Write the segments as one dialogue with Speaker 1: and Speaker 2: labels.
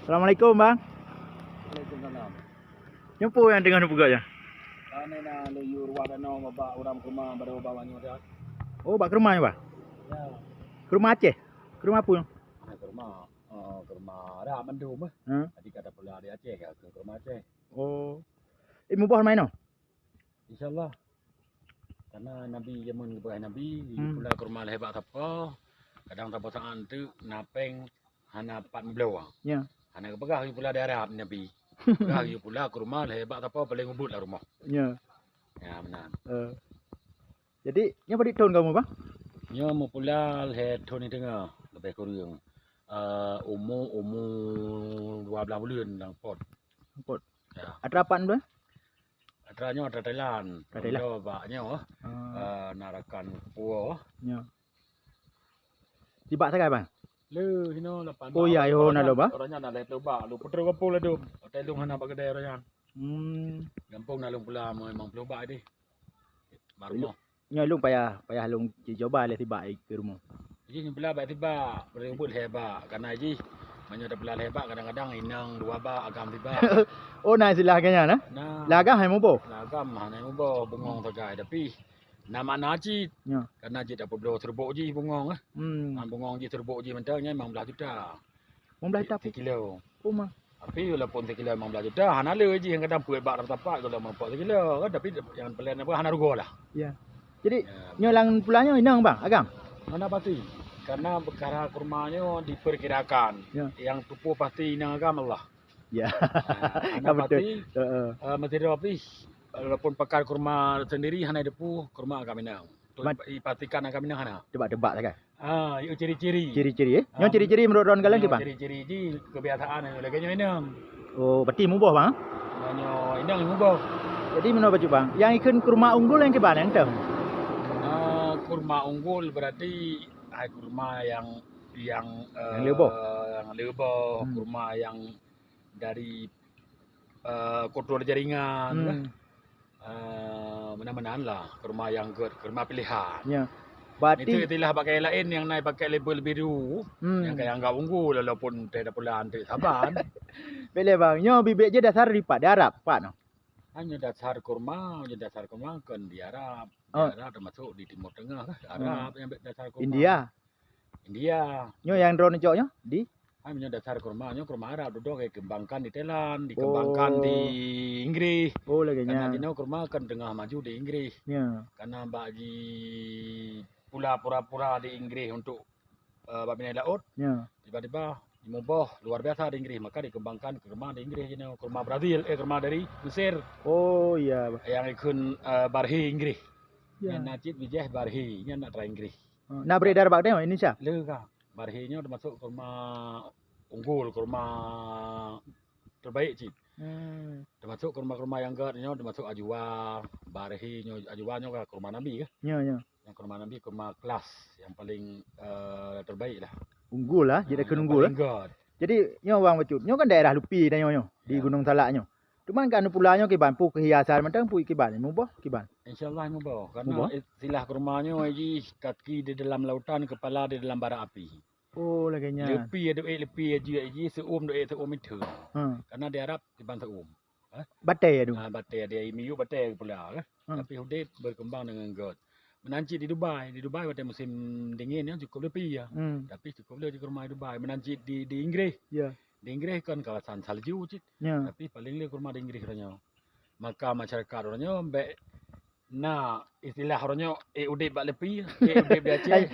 Speaker 1: Assalamualaikum bang.
Speaker 2: Waalaikumsalam.
Speaker 1: Nyupu yang dengan buka ya?
Speaker 2: Kami na luyur wadano mabak orang rumah baru bawanya dah.
Speaker 1: Oh, bak ke rumah ya, Pak?
Speaker 2: Ya.
Speaker 1: Ke rumah Aceh? Ke rumah apa?
Speaker 2: Ke rumah. Ke rumah ada mendum. Tadi kata pula di Aceh ke rumah Aceh.
Speaker 1: Oh. Mau bawa main no?
Speaker 2: Insyaallah. Karena Nabi zaman kepada Nabi pula ke rumah hebat apa. Kadang tak pasang tu napeng hana 4 belau.
Speaker 1: Ya.
Speaker 2: Hana kepegah pula di Arab Nabi. Pegah pula ke rumah hebat apa paling ubud lah rumah.
Speaker 1: Ya.
Speaker 2: Ya benar.
Speaker 1: Jadi, yang pada tahun kamu bang?
Speaker 2: Nya mau pula head tahun ni tengah lebih kurang. Umur 12 bulan lang pot.
Speaker 1: Pot.
Speaker 2: Ya.
Speaker 1: Ada apaan bang?
Speaker 2: Atranya ada Thailand.
Speaker 1: Thailand.
Speaker 2: Ada baknya narakan puo.
Speaker 1: Ya. Tiba sekali bang?
Speaker 2: Le hino lapan.
Speaker 1: Oh iya, yo na lo ba?
Speaker 2: Orangnya nak leto ba. Lu putra kampung lah tu. Hotel lung hana bagedai orangnya. Kampung nak lung pula memang peluk ba di. Baru mo.
Speaker 1: Nya lung payah lung coba le tiba ke rumah.
Speaker 2: Jadi pula ba tiba, berebut hebat. Karena ji banyak ada pula hebat kadang-kadang inang dua ba agam tiba.
Speaker 1: Oh, nah silahkannya nah.
Speaker 2: Nah,
Speaker 1: Lagam hai mo bo?
Speaker 2: lagam hana mo ba bungong saja tapi nama najit.
Speaker 1: Ya.
Speaker 2: Karena najit apa belo terbuk ji bungong ah. Bungong ji terbuk ji mentangnya memang belah juta.
Speaker 1: Mau belah tak?
Speaker 2: 3 kilo.
Speaker 1: Oh mah.
Speaker 2: Tapi walaupun 3 kilo memang belah juta, hana le ji yang kadang puai bak tapak kalau mampu 3 kilo kan tapi yang pelan apa hana rugo lah.
Speaker 1: Ya. Jadi nyolang pulangnya inang bang, agam.
Speaker 2: Mana pasti? Karena perkara kurmanya diperkirakan.
Speaker 1: Ya.
Speaker 2: Yang tupu pasti inang agam Allah.
Speaker 1: Ya.
Speaker 2: Hana pasti. Mesti rapi. Walaupun pakar kurma sendiri hana depu kurma agam inang. Dipastikan agam inang hana.
Speaker 1: Tebak-tebak tak kan?
Speaker 2: Itu ciri-ciri.
Speaker 1: Ciri-ciri Yang ciri-ciri menurut orang kalian ke bang?
Speaker 2: Ciri-ciri di kebiasaan yang lagi inang.
Speaker 1: Oh, berarti mubah bang?
Speaker 2: Hanya inang mubah.
Speaker 1: Jadi menurut baju bang, yang ikan kurma unggul yang ke bang yang tahu?
Speaker 2: Kurma unggul berarti kurma yang
Speaker 1: lebo.
Speaker 2: Yang lebo, kurma yang dari kotor jaringan. Mana-mana lah kurma yang kurma pilihan.
Speaker 1: Ya. Berarti
Speaker 2: itulah pakai lain yang naik pakai label biru. Yang kayak anggap unggul walaupun tidak pula antik saban.
Speaker 1: Boleh bang, nyo bibit je dasar lipat di Arab, pak no.
Speaker 2: Hanya dasar kurma kan di Arab. Di Arab termasuk di Timur Tengah kan. Arab yang dasar kurma. India.
Speaker 1: Nyo yang drone coknya di?
Speaker 2: Hanya dasar kurmanya kurma Arab duduk dikembangkan di Thailand, dikembangkan di Inggris.
Speaker 1: Oh lagi
Speaker 2: Karena dino kurma kan tengah maju di Inggris.
Speaker 1: Ya.
Speaker 2: Karena bagi pula pura-pura di Inggris untuk babinai laut.
Speaker 1: Ya.
Speaker 2: Tiba-tiba dimubah luar biasa di Inggris, maka dikembangkan kurma di Inggris ini kurma Brazil, kurma dari Mesir.
Speaker 1: Oh iya.
Speaker 2: Yang ikut barhi Inggris.
Speaker 1: Ya.
Speaker 2: Yang najib bijah barhi, nya nak try Inggris.
Speaker 1: Nah beredar bak tengok Indonesia.
Speaker 2: Lega. Barhinya termasuk kurma unggul, kurma terbaik cip. Termasuk kurma-kurma yang gadnya termasuk ajwa, barhinya ajwanya ke kurma Nabi ke?
Speaker 1: Ya, ya.
Speaker 2: Yang kurma Nabi kurma kelas yang paling terbaik lah.
Speaker 1: Unggul lah, jadi unggul lah. Jadi nyo bang becut, nyo kan daerah Lupi dan nyo di Gunung Salaknya. Cuman kan pulanya ke ban pu kehiasan mentang pu ke ban, mubah ke ban.
Speaker 2: Insyaallah mubah karena istilah kurmanya ji kaki di dalam lautan, kepala di dalam bara api.
Speaker 1: Oh laganya.
Speaker 2: Lepi ji seum itu. Karena di Arab di ban seum.
Speaker 1: Batai tu.
Speaker 2: Batai dia miu batai pula kan. Tapi Hudaid berkembang dengan god. Menancit di Dubai pada musim dingin ya cukup lebih ya. Tapi cukup lebih kurma di Dubai. Menancit di Inggris.
Speaker 1: Ya.
Speaker 2: Di Inggris kan kawasan salju cit.
Speaker 1: Ya.
Speaker 2: Tapi paling le kurma di Inggris orangnya. Maka masyarakat orangnya istilah orangnya udah bak lepi, udah Aceh,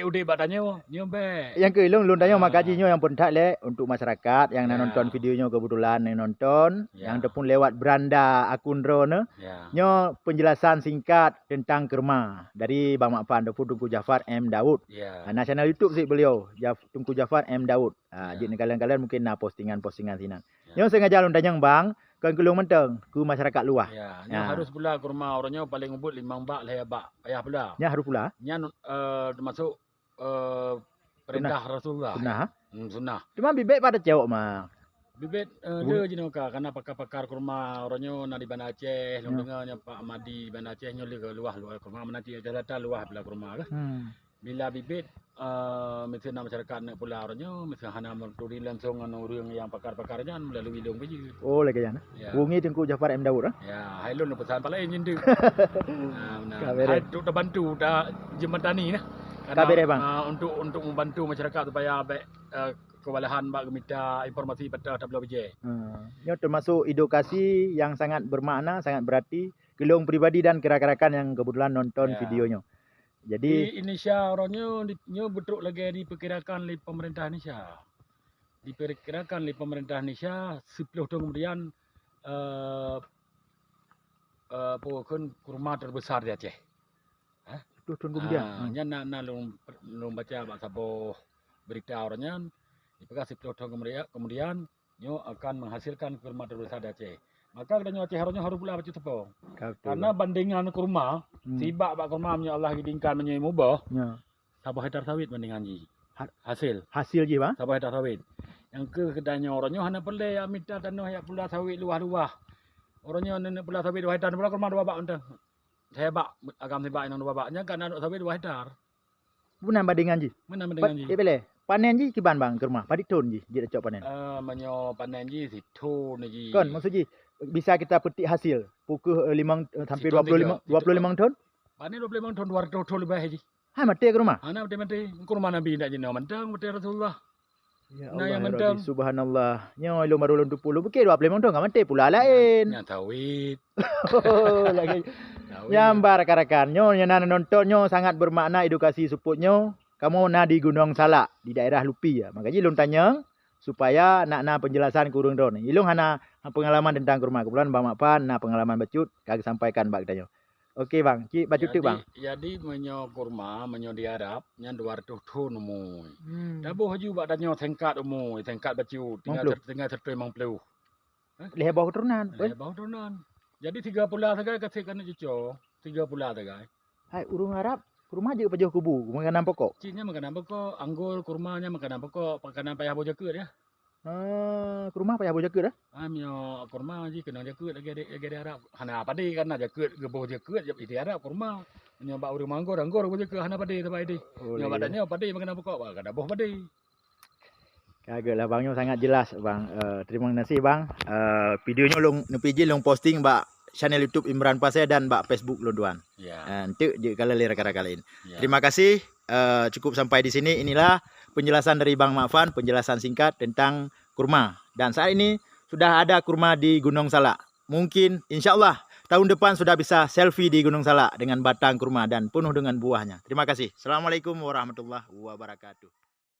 Speaker 2: udah bak tanya nyo be.
Speaker 1: Yang ke ilung tanya makajinya yang pun tak le untuk masyarakat yang nonton videonya kebetulan yang nonton, yang pun lewat beranda akun drone. Nyo penjelasan singkat tentang kurma dari Bang Makpan Tunku Jafar M Daud. Nah, channel YouTube sih beliau, Tunku Jafar M Daud. Jadi kalian mungkin postingan-postingan sini. Nyo sengaja tanya Bang kan kelung menteng ke masyarakat luar.
Speaker 2: Harus pula kurma orangnya paling ubut 5 bak lah bak. Payah pula.
Speaker 1: Nya harus pula.
Speaker 2: Nya termasuk perintah Rasulullah. Sunnah.
Speaker 1: Cuma bibit pada cewek mah.
Speaker 2: Bibit le je noka karena pakar-pakar kurma orangnya nak di Bandar Aceh, long dengarnya Pak Madi Bandar Aceh nya le ke luah kurma menanti data luah pula kurma ke. Bila bibit mesti nak masyarakat nak pula orangnya mesti hana menturi langsung orang yang pakar-pakarnya melalui dong biji.
Speaker 1: Oh lagi jana.
Speaker 2: Ya.
Speaker 1: Wungi Tengku Jafar M Daud ah.
Speaker 2: Ya, hailun pesan paling nyendu.
Speaker 1: Kabere.
Speaker 2: Itu dah bantu dah jembatani nah.
Speaker 1: Kabere bang.
Speaker 2: Untuk membantu masyarakat supaya kewalahan bak minta informasi pada tablo biji.
Speaker 1: Ini termasuk edukasi yang sangat bermakna, sangat berarti gelung pribadi dan kerakan-kerakan yang kebetulan nonton videonya. Jadi
Speaker 2: di Indonesia orangnya betul lagi diperkirakan oleh pemerintah Indonesia. Diperkirakan oleh pemerintah Indonesia 10 tahun kemudian pokok kurma terbesar di Aceh.
Speaker 1: 10 tahun kemudian.
Speaker 2: Nya nak lum baca bahasa boh berita orangnya diperkirakan 10 tahun kemudian nyo akan menghasilkan kurma terbesar di Aceh. Maka kita Aceh harus pula baca tepung. Karena bandingan kurma, sibak bak kurma punya Allah gidingkan punya mubah.
Speaker 1: Ya.
Speaker 2: Sabah hektar sawit bandingan ji. Hasil
Speaker 1: je bang.
Speaker 2: sabah hektar sawit. Yang kedanya orangnya hana pelai minta tanah ya pula sawit luah-luah. Orangnya nak pula sawit 2 hektar pula kurma 2 bak entah. Saya bak agam sibak yang 2 baknya kan ada sawit 2 hektar.
Speaker 1: Bukan bandingan je.
Speaker 2: Mana bandingan ji?
Speaker 1: Boleh. Panen je kiban bang ke rumah. Padik ton je dia cok panen.
Speaker 2: Menyo panen ji situ ni ji.
Speaker 1: Kan maksud je bisa kita petik hasil pukul 5 sampai 25 ton.
Speaker 2: Panen 25 ton 200 ton lebih ji.
Speaker 1: Hai mati ke rumah.
Speaker 2: Ana mati kurma Nabi ndak jenau mentang mati Rasulullah.
Speaker 1: Ya
Speaker 2: Nah,
Speaker 1: Allah,
Speaker 2: yang
Speaker 1: ya
Speaker 2: mentang.
Speaker 1: Rabbi, subhanallah. Nyo ilmu marulun 20 bukit 25 ton enggak mati pula lain.
Speaker 2: Nya sawit.
Speaker 1: Oh, lagi nyambar karakan nyo yang nonton nyo sangat bermakna edukasi suputnyo. Kamu na di Gunung Salak di daerah Lupi ya. Makanya ilung tanya supaya nak penjelasan kurung drone. Ilung hana pengalaman tentang kurma. Kebetulan Bang Makpan na pengalaman bacut kagak sampaikan bak tanya. Okey bang, ki bacut tu bang.
Speaker 2: Jadi menyo kurma menyo diharap nya 200 ton umur. Dabuh haju bak danyo sengkat umur, sengkat bacut tinggal tertui 50.
Speaker 1: Leh bawah keturunan.
Speaker 2: Bawah turunan. Jadi 3 pula sagai kasih kena cucu. 3 pula sagai.
Speaker 1: Hai urung harap kurma je pajoh kubu, makanan pokok.
Speaker 2: Cina makanan pokok, anggur kurmanya makanan pokok, makanan payah boja ke dia.
Speaker 1: Kurma payah boja ke dah.
Speaker 2: Amyo kurma ji kena jaket lagi harap. Hana padi kan jaket geboh jaket jadi harap kurma. Menyo bak urang anggur boja ke hana padi tabai di. Nyo badannya padi makanan pokok bak kada boh padi.
Speaker 1: Kagaklah bang, nyo sangat jelas bang. Terima kasih bang. Videonya long nepi je long posting bak channel YouTube Imran Pasir dan bak Facebook Londuan.
Speaker 2: Ya.
Speaker 1: Nanti je kalau lera-kara lain.
Speaker 2: Ya.
Speaker 1: Terima kasih. Cukup sampai di sini. Inilah penjelasan dari Bang Makpan, penjelasan singkat tentang kurma. Dan saat ini sudah ada kurma di Gunung Salak. Mungkin insya Allah tahun depan sudah bisa selfie di Gunung Salak dengan batang kurma dan penuh dengan buahnya. Terima kasih. Assalamualaikum warahmatullahi wabarakatuh.